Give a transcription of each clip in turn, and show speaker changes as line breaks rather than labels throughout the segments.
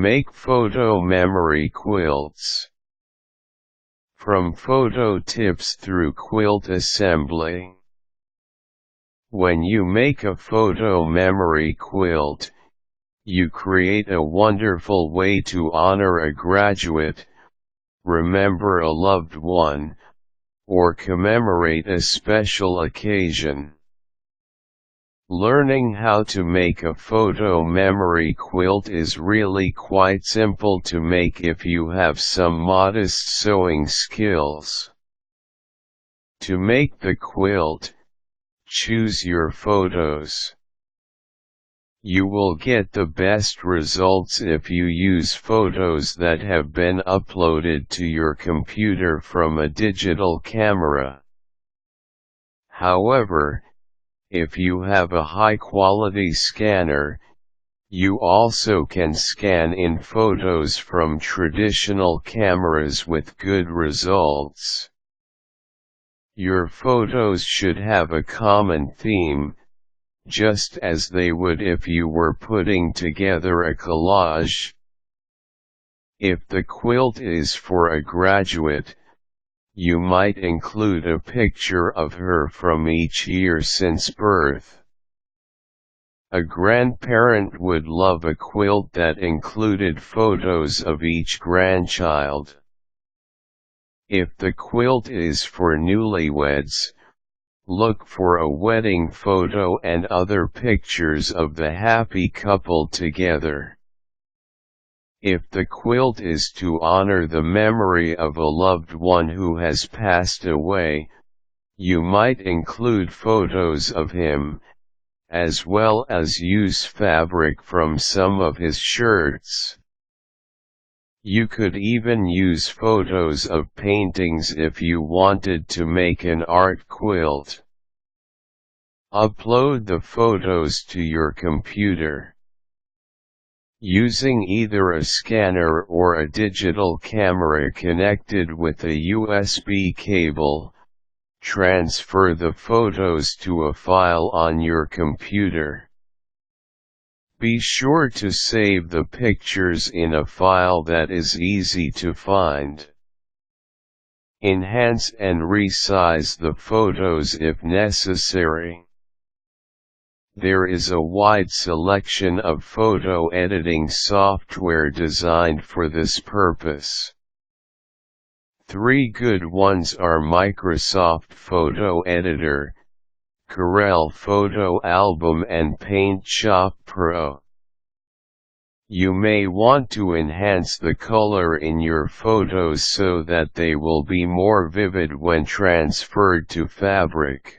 Make photo memory quilts. From photo tips through quilt assembly. When you make a photo memory quilt, you create a wonderful way to honor a graduate, remember a loved one, or commemorate a special occasion. Learning how to make a photo memory quilt is really quite simple to make if you have some modest sewing skills. To make the quilt, choose your photos. You will get the best results if you use photos that have been uploaded to your computer from a digital camera. However, if you have a high-quality scanner, you also can scan in photos from traditional cameras with good results. Your photos should have a common theme, just as they would if you were putting together a collage. If the quilt is for a graduate, you might include a picture of her from each year since birth. A grandparent would love a quilt that included photos of each grandchild. If the quilt is for newlyweds, look for a wedding photo and other pictures of the happy couple together. If the quilt is to honor the memory of a loved one who has passed away, you might include photos of him, as well as use fabric from some of his shirts. You could even use photos of paintings if you wanted to make an art quilt. Upload the photos to your computer. Using either a scanner or a digital camera connected with a USB cable, transfer the photos to a file on your computer. Be sure to save the pictures in a file that is easy to find. Enhance and resize the photos if necessary. There is a wide selection of photo editing software designed for this purpose. 3 good ones are Microsoft Photo Editor, Corel Photo Album and Paint Shop Pro. You may want to enhance the color in your photos so that they will be more vivid when transferred to fabric.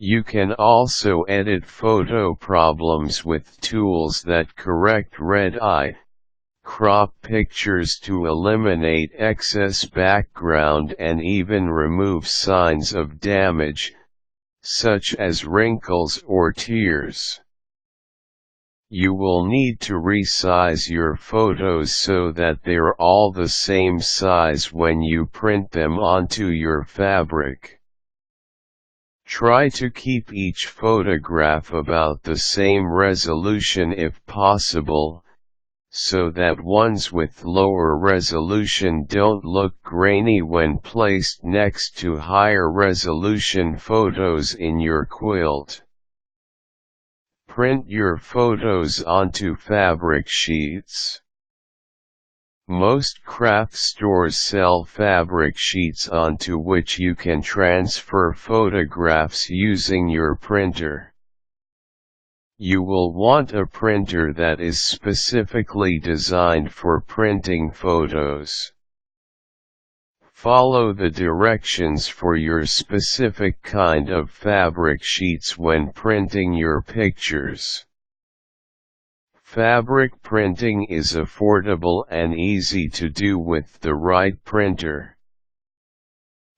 You can also edit photo problems with tools that correct red eye, crop pictures to eliminate excess background and even remove signs of damage, such as wrinkles or tears. You will need to resize your photos so that they're all the same size when you print them onto your fabric. Try to keep each photograph about the same resolution if possible, so that ones with lower resolution don't look grainy when placed next to higher resolution photos in your quilt. Print your photos onto fabric sheets. Most craft stores sell fabric sheets onto which you can transfer photographs using your printer. You will want a printer that is specifically designed for printing photos. Follow the directions for your specific kind of fabric sheets when printing your pictures. Fabric printing is affordable and easy to do with the right printer.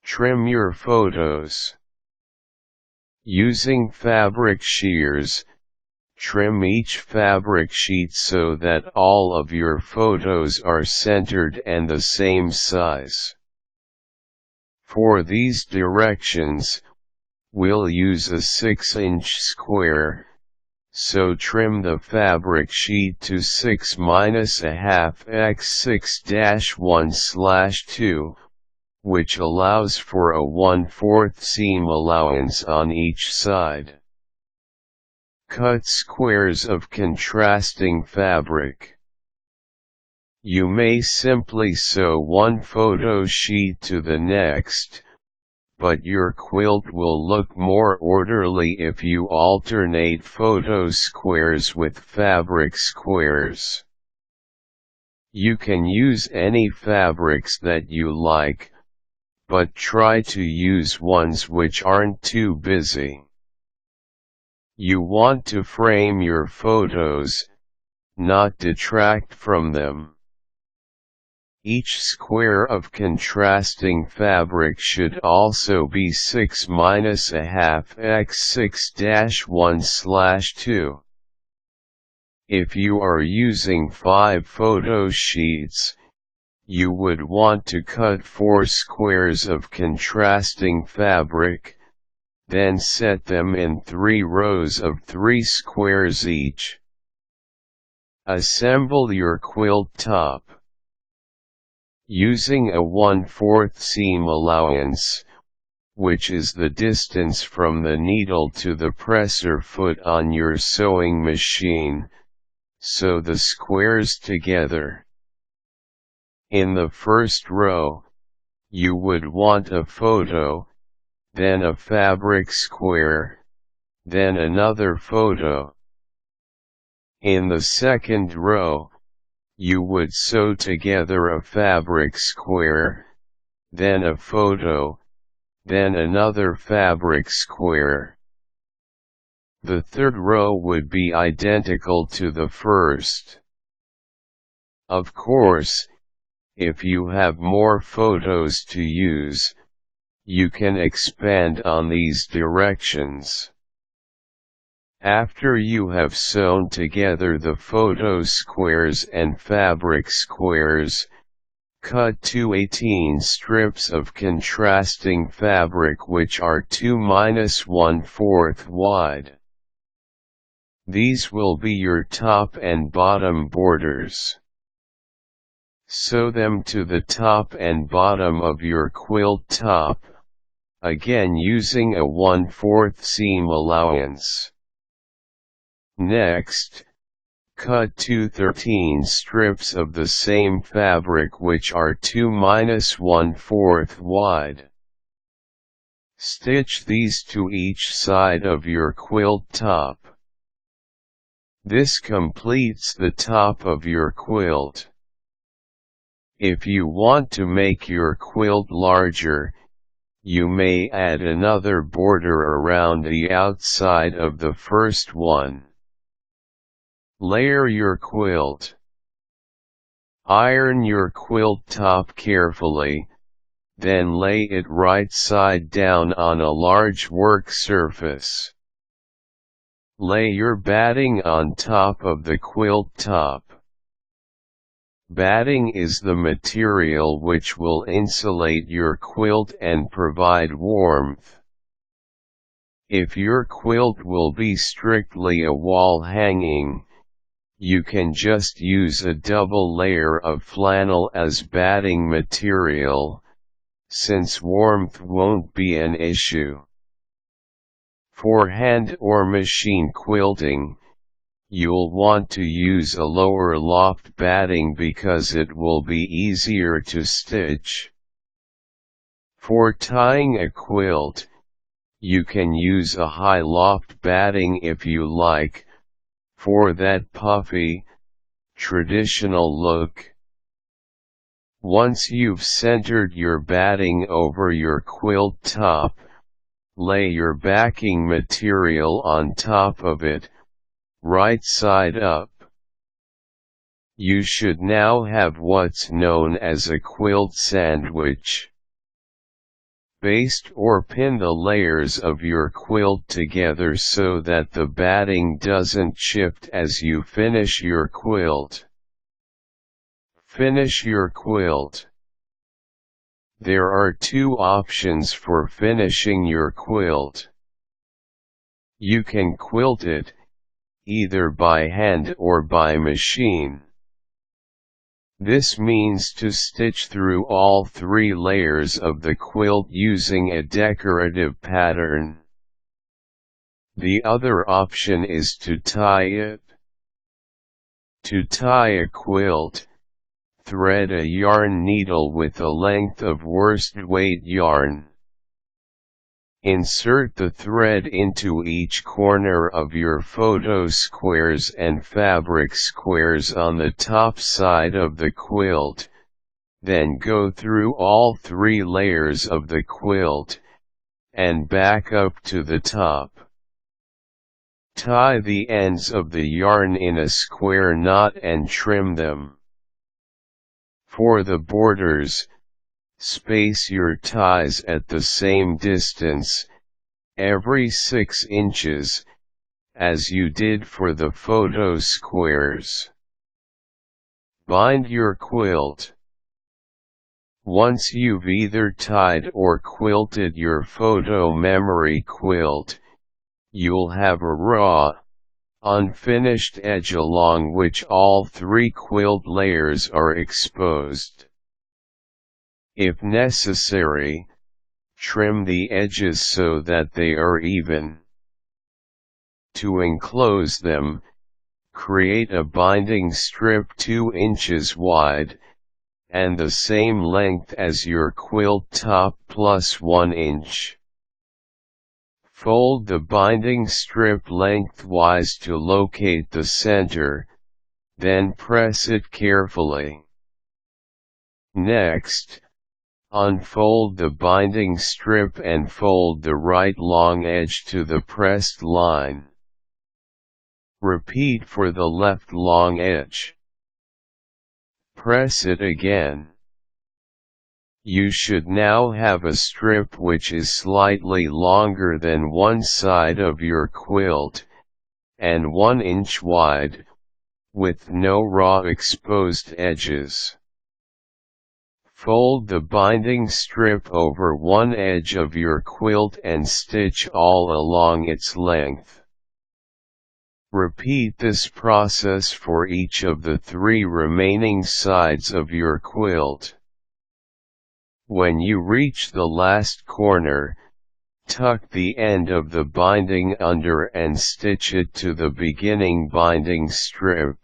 Trim your photos. Using fabric shears, trim each fabric sheet so that all of your photos are centered and the same size. For these directions, we'll use a 6-inch square, So trim the fabric sheet to 6-1/2 x 6-1/2, which allows for a 1/4 seam allowance on each side. Cut squares of contrasting fabric. You may simply sew one photo sheet to the next, but your quilt will look more orderly if you alternate photo squares with fabric squares. You can use any fabrics that you like, but try to use ones which aren't too busy. You want to frame your photos, not detract from them. Each square of contrasting fabric should also be 6-1/2 x 6-1/2. If you are using 5 photo sheets, you would want to cut 4 squares of contrasting fabric, then set them in 3 rows of 3 squares each. Assemble your quilt top. Using a 1/4 seam allowance, which is the distance from the needle to the presser foot on your sewing machine, sew the squares together. In the first row, you would want a photo, then a fabric square, then another photo. In the second row, you would sew together a fabric square, then a photo, then another fabric square. The third row would be identical to the first. Of course, if you have more photos to use, you can expand on these directions. After you have sewn together the photo squares and fabric squares, cut 2 18 strips of contrasting fabric which are 2-1/4 wide. These will be your top and bottom borders. Sew them to the top and bottom of your quilt top, again using a 1/4 seam allowance. Next, cut 2 13 strips of the same fabric which are 2-1/4 wide. Stitch these to each side of your quilt top. This completes the top of your quilt. If you want to make your quilt larger, you may add another border around the outside of the first one. Layer your quilt. Iron your quilt top carefully, then lay it right side down on a large work surface. Lay your batting on top of the quilt top. Batting is the material which will insulate your quilt and provide warmth. If your quilt will be strictly a wall hanging, you can just use a double layer of flannel as batting material, since warmth won't be an issue. For hand or machine quilting, you'll want to use a lower loft batting because it will be easier to stitch. For tying a quilt, you can use a high loft batting if you like, for that puffy, traditional look. Once you've centered your batting over your quilt top, lay your backing material on top of it, right side up. You should now have what's known as a quilt sandwich. Baste or pin the layers of your quilt together so that the batting doesn't shift as you finish your quilt. Finish your quilt. There are 2 options for finishing your quilt. You can quilt it, either by hand or by machine. This means to stitch through all 3 layers of the quilt using a decorative pattern. The other option is to tie it. To tie a quilt, thread a yarn needle with a length of worst weight yarn. Insert the thread into each corner of your photo squares and fabric squares on the top side of the quilt, then go through all 3 layers of the quilt, and back up to the top. Tie the ends of the yarn in a square knot and trim them. For the borders, space your ties at the same distance, every 6 inches, as you did for the photo squares. Bind your quilt. Once you've either tied or quilted your photo memory quilt, you'll have a raw, unfinished edge along which all 3 quilt layers are exposed. If necessary, trim the edges so that they are even. To enclose them, create a binding strip 2 inches wide, and the same length as your quilt top plus 1 inch. Fold the binding strip lengthwise to locate the center, then press it carefully. Next, unfold the binding strip and fold the right long edge to the pressed line. Repeat for the left long edge. Press it again. You should now have a strip which is slightly longer than one side of your quilt, and 1 inch wide, with no raw exposed edges. Fold the binding strip over one edge of your quilt and stitch all along its length. Repeat this process for each of the 3 remaining sides of your quilt. When you reach the last corner, tuck the end of the binding under and stitch it to the beginning binding strip.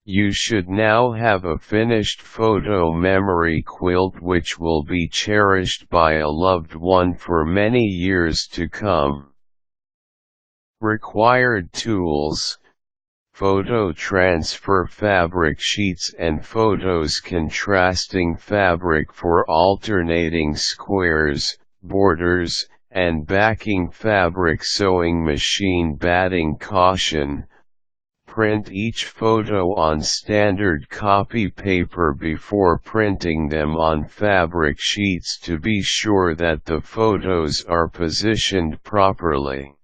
You should now have a finished photo memory quilt which will be cherished by a loved one for many years to come. Required tools: photo transfer fabric sheets and photos contrasting fabric for alternating squares, borders, and backing fabric sewing machine batting caution. Print each photo on standard copy paper before printing them on fabric sheets to be sure that the photos are positioned properly.